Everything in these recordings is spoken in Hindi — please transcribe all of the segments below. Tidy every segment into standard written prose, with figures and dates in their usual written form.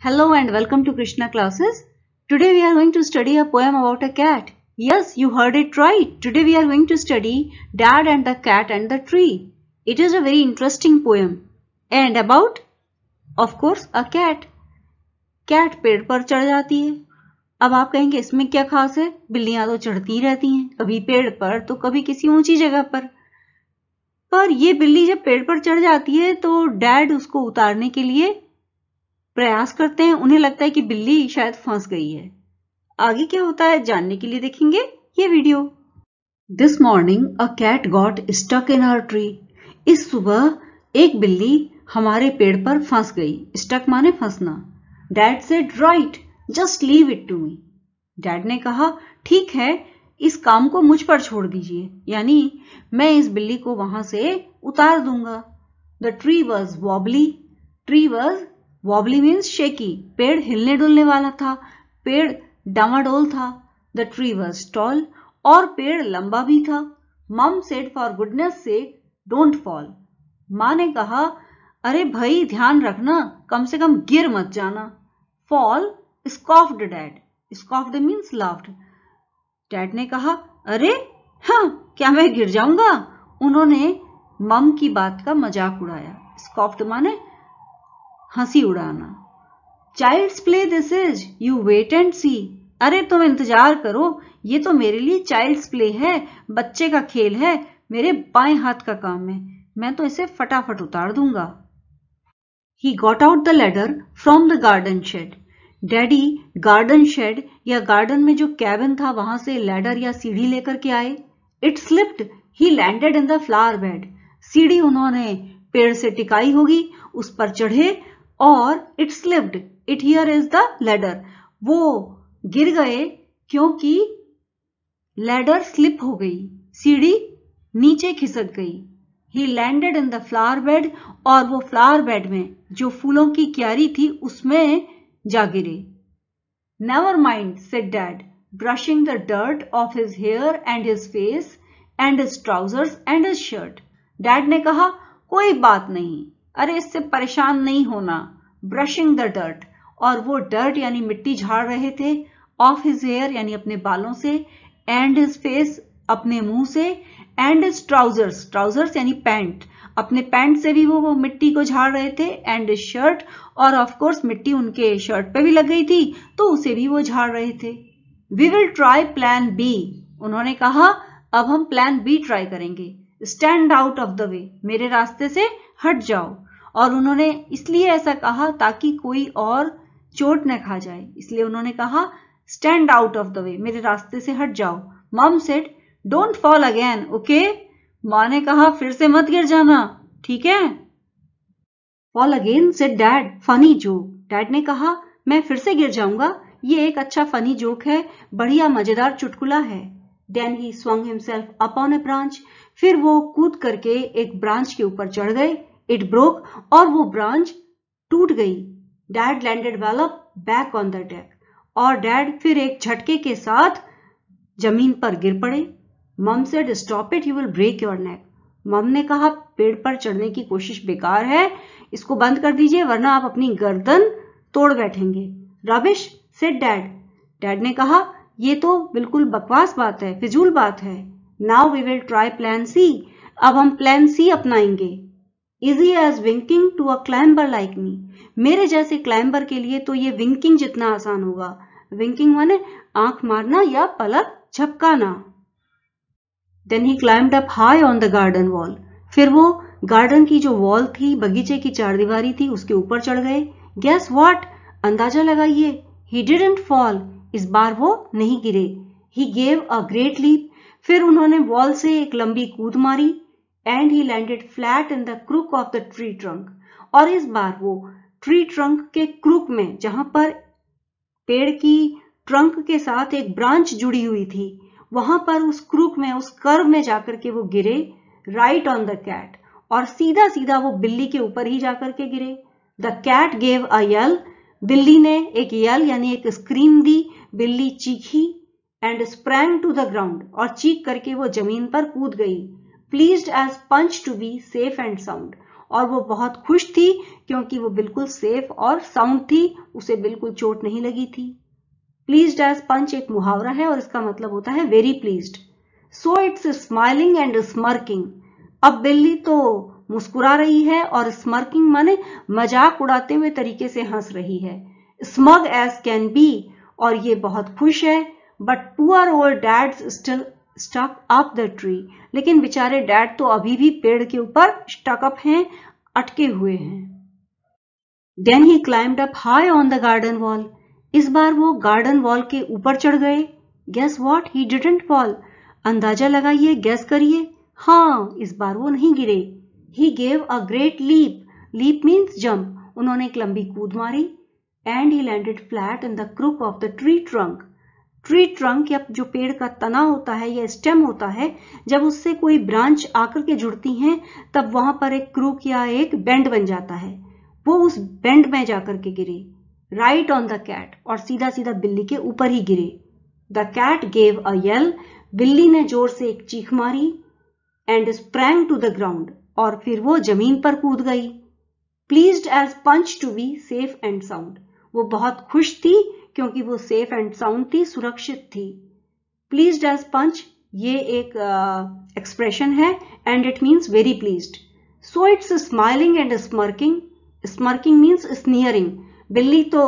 Hello and welcome to Krishna classes. Today we are going to study a poem about a cat. Yes, you heard it right. Today we are going to study Dad and the Cat and the Tree. It is a very interesting poem and about, of course, a cat. Cat पेड़ पर चढ़ जाती है. अब आप कहेंगे इसमें क्या खास है? बिल्लियां तो चढ़ती रहती हैं, कभी पेड़ पर तो कभी किसी ऊंची जगह पर ये बिल्ली जब पेड़ पर चढ़ जाती है तो डैड उसको उतारने के लिए प्रयास करते हैं. उन्हें लगता है कि बिल्ली शायद फंस गई है. आगे क्या होता है जानने के लिए देखेंगे ये video. This morning a cat got stuck in her tree. इस सुबह एक बिल्ली हमारे पेड़ पर फंस गई. स्टक माने फंसना. Dad said right, just leave it to me. Dad ने कहा ठीक है, इस काम को मुझ पर छोड़ दीजिए, यानी मैं इस बिल्ली को वहां से उतार दूंगा. The tree was wobbly. Tree was wobbly means shaky. पेड़ हिलने डुलने वाला था, पेड़ डामाडोल था. The tree was tall. और पेड़ लंबा भी था. मम said for goodness sec don't fall. माँ ने कहा अरे भाई ध्यान रखना, कम से कम गिर मत जाना. Fall scoffed dad. Scoffed means laughed. Dad ने कहा अरे हाँ, क्या मैं गिर जाऊंगा? उन्होंने मम की बात का मजाक उड़ाया. स्कॉफ्ड माने हंसी उड़ाना. Child's play this is, you wait and see. अरे तुम इंतजार करो, ये तो मेरे लिए चाइल्ड्स प्ले है, बच्चे का खेल है, मेरे बाएं हाथ का काम है, मैं तो इसे फटाफट उतार दूंगा. He got out the ladder from the garden shed. Daddy garden shed या गार्डन में जो कैबिन था वहां से लैडर या सीढ़ी लेकर के आए. It slipped, he landed in the flower bed. सीढ़ी उन्होंने पेड़ से टिकाई होगी, उस पर चढ़े और it slipped. It here is the ladder. वो गिर गए क्योंकि लैडर स्लिप हो गई, सीढ़ी नीचे खिसक गई. ही landed in the flower bed. और वो फ्लावर बेड में जो फूलों की क्यारी थी उसमें जा गिरे. Never mind said dad, brushing the dirt off his hair and his face and his trousers and his shirt. Dad ने कहा कोई बात नहीं, अरे इससे परेशान नहीं होना. Brushing the dirt. और वो डर्ट यानी मिट्टी झाड़ रहे थे. ऑफ हिज हेयर यानी अपने बालों से. एंड हिज फेस अपने मुंह से. एंड हिज ट्राउजर्स, ट्राउजर्स यानी पैंट, अपने पैंट से भी वो मिट्टी को झाड़ रहे थे. एंड हिज शर्ट, और ऑफ कोर्स मिट्टी उनके शर्ट पे भी लग गई थी तो उसे भी वो झाड़ रहे थे. We will try plan B. उन्होंने कहा अब हम प्लान बी ट्राई करेंगे. Stand out of the way, मेरे रास्ते से हट जाओ. और उन्होंने इसलिए ऐसा कहा ताकि कोई और चोट न खा जाए, इसलिए उन्होंने कहा stand out of the way, मेरे रास्ते से हट जाओ. मम said don't fall again, okay. माँ ने कहा फिर से मत गिर जाना, ठीक है. Fall again said dad, funny joke. Dad ने कहा मैं फिर से गिर जाऊंगा, ये एक अच्छा फनी जोक है, बढ़िया मजेदार चुटकुला है. Then he swung himself up on a branch. फिर वो कूद करके एक ब्रांच के ऊपर चढ़ गए. इट ब्रोक, और वो ब्रांच टूट गई. Dad landed well up back on the deck. और डैड फिर एक झटके के साथ जमीन पर गिर पड़े. Mum said stop it, you will break your neck. Mum ने कहा पेड़ पर चढ़ने की कोशिश बेकार है, इसको बंद कर दीजिए वरना आप अपनी गर्दन तोड़ बैठेंगे. Rubbish said dad. डैड ने कहा ये तो बिल्कुल बकवास बात है, फिजूल बात है. Now we will try plan C. अब हम प्लान सी अपनाएंगे. Easy as winking to a climber like me. मेरे जैसे क्लाइंबर के लिए तो ये विंकिंग जितना आसान होगा. विंकिंग माने आंख मारना या पलक झपकाना. Then he climbed up high on the garden wall. फिर वो गार्डन की जो वॉल थी, बगीचे की चारदीवारी थी, उसके ऊपर चढ़ गए. Guess what? अंदाजा लगाइए. He didn't fall. इस बार वो नहीं गिरे. He gave a great leap. फिर उन्होंने वॉल से एक लंबी कूद मारी. And he landed flat in the crook of the tree trunk. और इस बार वो ट्री ट्रंक के क्रूक में, जहां पर पेड़ की ट्रंक के साथ एक ब्रांच जुड़ी हुई थी, वहां पर उस क्रूक में, उस कर्व में जाकर के वो गिरे. Right on the cat. और सीधा सीधा वो बिल्ली के ऊपर ही जाकर के गिरे. The cat gave a yell. बिल्ली ने एक यल यानी एक स्क्रीम दी. बिल्ली चीखी. And sprang to the ground. और चीख करके वो जमीन पर कूद गई. Pleased as punch to be safe and sound. और वो बहुत खुश थी क्योंकि वो बिल्कुल सेफ और साउंड थी, उसे बिल्कुल चोट नहीं लगी थी। प्लीज्ड एज पंच एक मुहावरा है और इसका मतलब होता है very pleased. So it's smiling and smirking. अब बिल्ली तो मुस्कुरा रही है और स्मर्किंग माने मजाक उड़ाते हुए तरीके से हंस रही है। स्मग एज कैन बी, और ये बहुत खुश है। But poor old dad's still stuck up the tree, लेकिन बेचारे डैड तो अभी भी पेड़ के ऊपर स्टक अप हैं, अटके हुए हैं। Then he climbed up high on the garden wall. इस बार वो गार्डन वॉल के ऊपर चढ़ गए। Guess what, he didn't fall. अंदाजा लगाइए, गेस करिए। हाँ, इस बार वो नहीं गिरे। He gave a great leap. Leap means jump. उन्होंने एक लंबी कूद मारी। And he landed flat in the crook of the tree trunk. Tree trunk या जो पेड़ का तना होता है या स्टेम होता है, जब उससे कोई ब्रांच आकर के जुड़ती हैं तब वहां पर एक क्रूक या एक बेंड बन जाता है। वो उस बेंड में जाकर के गिरे। राइट ऑन द कैट, और सीधा सीधा बिल्ली के ऊपर ही गिरे। The cat gave a yell. बिल्ली ने जोर से एक चीख मारी। And sprang to the ground, और फिर वो जमीन पर कूद गई। Pleased as punch to be safe and sound. वो बहुत खुश थी क्योंकि वो सेफ एंड साउंड थी, सुरक्षित थी। प्लीज्ड एज पंच ये एक एक्सप्रेशन है and it means very pleased. So it's smiling and smirking. Smirking means sneering. बिल्ली तो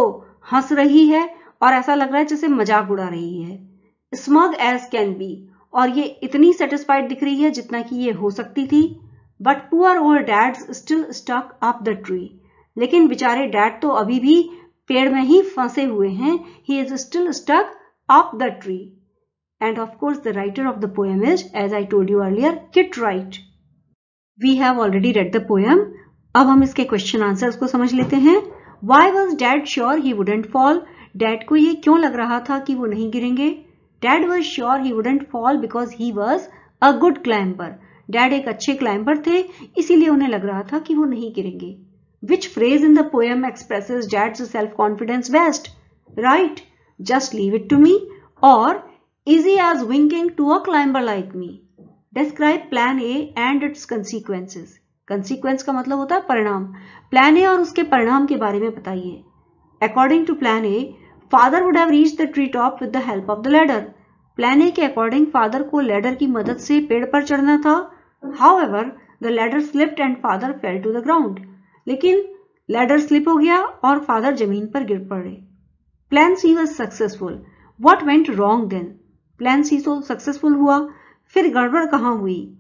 हंस रही है और ऐसा लग रहा है जैसे मजाक उड़ा रही है। स्मग एज कैन बी, और ये इतनी सेटिस्फाइड दिख रही है जितना कि ये हो सकती थी। But poor old dad's still stuck up the tree. लेकिन बेचारे डैड तो अभी भी पेड़ में ही फंसे हुए हैं। He is still stuck up the tree. And of course the writer of the poem is, as I told you earlier, Kit Wright. We have already read the poem. अब हम इसके क्वेश्चन आंसर्स को समझ लेते हैं। Why was Dad sure he wouldn't fall? Dad को ये क्यों लग रहा था कि वो नहीं गिरेंगे? Dad was sure he wouldn't fall because he was a good climber. Dad एक अच्छे क्लाइंबर थे, इसीलिए उन्हें लग रहा था कि वो नहीं गिरेंगे। Which phrase in the poem expresses Dad's self-confidence best? Right, just leave it to me, or easy as winking to a climber like me. Describe plan A and its consequences. Consequence का मतलब होता है परिणाम। Plan A और उसके परिणाम के बारे में बताइए। According to Plan A, father would have reached the tree top with the help of the ladder. Plan A के according father को ladder की मदद से पेड़ पर चढ़ना था। However, the ladder slipped and father fell to the ground. लेकिन लैडर स्लिप हो गया और फादर जमीन पर गिर पड़े। Plan C was successful. What went wrong then? Plan C तो सक्सेसफुल हुआ, फिर गड़बड़ कहां हुई?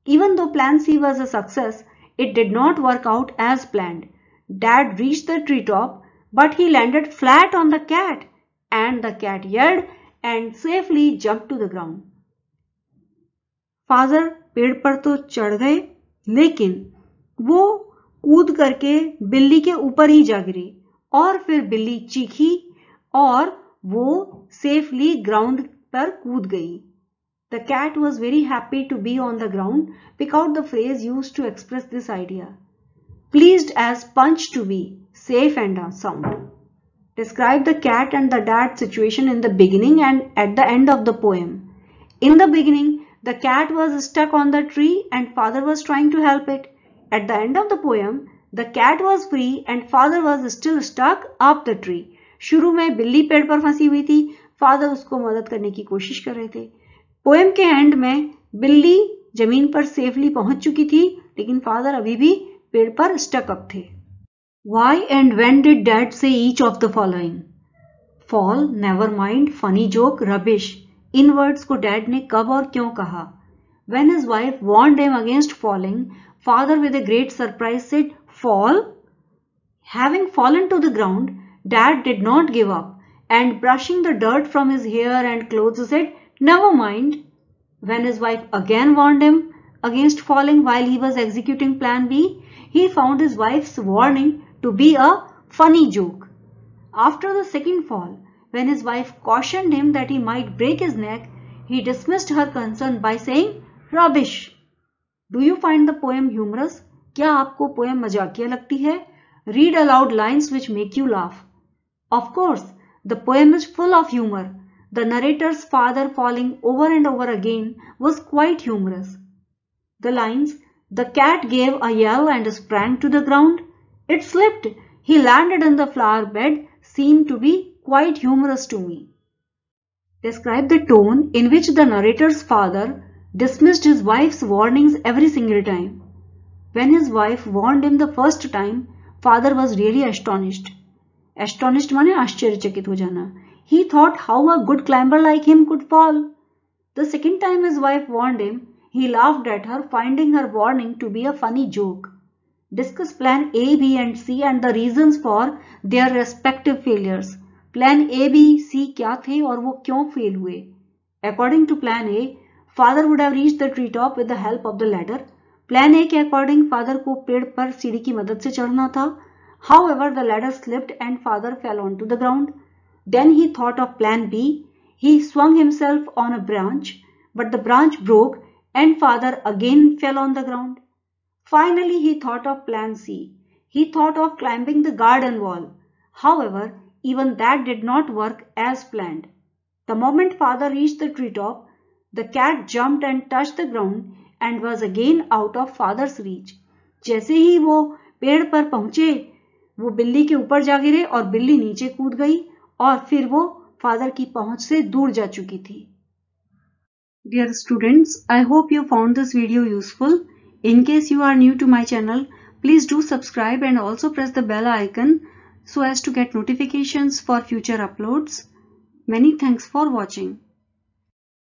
Even though plan C was a success, it did not work out as planned. Dad reached the tree top, but he landed flat on the cat, and the cat yelled and safely jumped to the ground. Father पेड़ पर तो चढ़ गए, लेकिन वो कूद करके बिल्ली के ऊपर ही जा गिरी, और फिर बिल्ली चीखी और वो सेफली ग्राउंड पर कूद गई. The cat was very happy to be on the ground. Pick out the phrase used to express this idea. Pleased as punch to be safe and sound. Describe the cat and the dad situation in the beginning and at the end of the poem. In the beginning, the cat was stuck on the tree and father was trying to help it. At the end of the poem, the cat was free and father was still stuck up the tree. शुरू में बिल्ली पेड़ पर फंसी हुई थी, फादर उसको मदद करने की कोशिश कर रहे थे. पोएम के एंड में बिल्ली जमीन पर सेफली पहुंच चुकी थी, लेकिन फादर अभी भी पेड़ पर स्टक अप थे. Why and when did dad say each of the following? Fall, never mind, funny joke, rubbish. In words को डैड ने कब और क्यों कहा? When his wife warned him against falling, father with a great surprise said, "Fall?" Having fallen to the ground, dad did not give up, and brushing the dirt from his hair and clothes said, "Never mind." When his wife again warned him against falling while he was executing plan B, he found his wife's warning to be a funny joke. After the second fall, when his wife cautioned him that he might break his neck, he dismissed her concern by saying, "Rubbish." Do you find the poem humorous? क्या आपको पोएम मजाकिया लगती है? Read aloud lines which make you laugh. Of course, the poem is full of humor. The narrator's father falling over and over again was quite humorous. The lines, The cat gave a yell and sprang to the ground. It slipped. He landed in the flower bed, seemed to be quite humorous to me. Describe the tone in which the narrator's father dismissed his wife's warnings every single time. When his wife warned him the first time, father was really astonished. Astonished माने आश्चर्यचकित हो जाना. He thought how a good climber like him could fall. The second time his wife warned him, he laughed at her, finding her warning to be a funny joke. Discuss plan A, B and C and the reasons for their respective failures. Plan A, B, C क्या थे और वो क्यों फेल हुए? According to plan A, father would have reached the treetop with the help of the ladder. Plan A के according father को पेड़ पर सीढ़ी की मदद से चढ़ना था. However, the ladder slipped and father fell onto the ground. Then he thought of plan B. He swung himself on a branch, but the branch broke and father again fell on the ground. Finally, he thought of plan C. He thought of climbing the garden wall. However, even that did not work as planned. The moment father reached the treetop, the cat jumped and touched the ground and was again out of father's reach. जैसे ही वो पेड़ पर पहुंचे, वो बिल्ली के ऊपर जा गिरे और बिल्ली नीचे कूद गई और फिर वो फादर की पहुंच से दूर जा चुकी थी. Dear students, I hope you found this video useful. In case you are new to my channel, please do subscribe and also press the bell icon so as to get notifications for future uploads. Many thanks for watching.